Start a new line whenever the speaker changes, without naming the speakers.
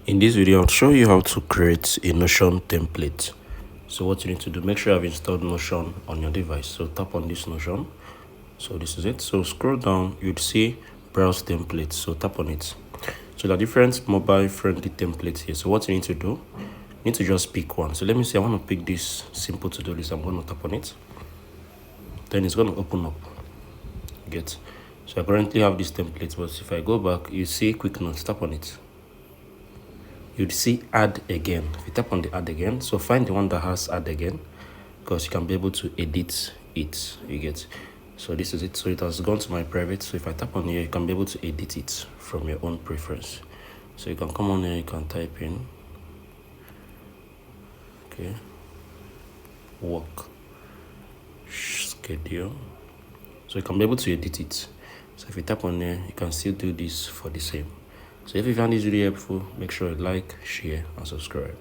In this video, I'll show you how to create a Notion template. So what you need to do, make sure you have installed Notion on your device. So tap on this Notion. So this is it. So scroll down, you'd see browse templates. So tap on it. So there are different mobile friendly templates here. So what you need to do, you need to just pick one. So let me see, I want to pick this simple to-do list. I'm going to tap on it. Then it's going to open up. Get. So I currently have this template, but if I go back, you see quick notes, tap on it. You'd see add again. If you tap on the add again, so find the one that has add again, because you can be able to edit it. You get. So this is it. So it has gone to my private. So if I tap on here, you can be able to edit it from your own preference. So you can come on here, you can type in, okay, work schedule. So you can be able to edit it. So if you tap on there, you can still do this for the same. So if you found this video helpful, make sure you like, share, and subscribe.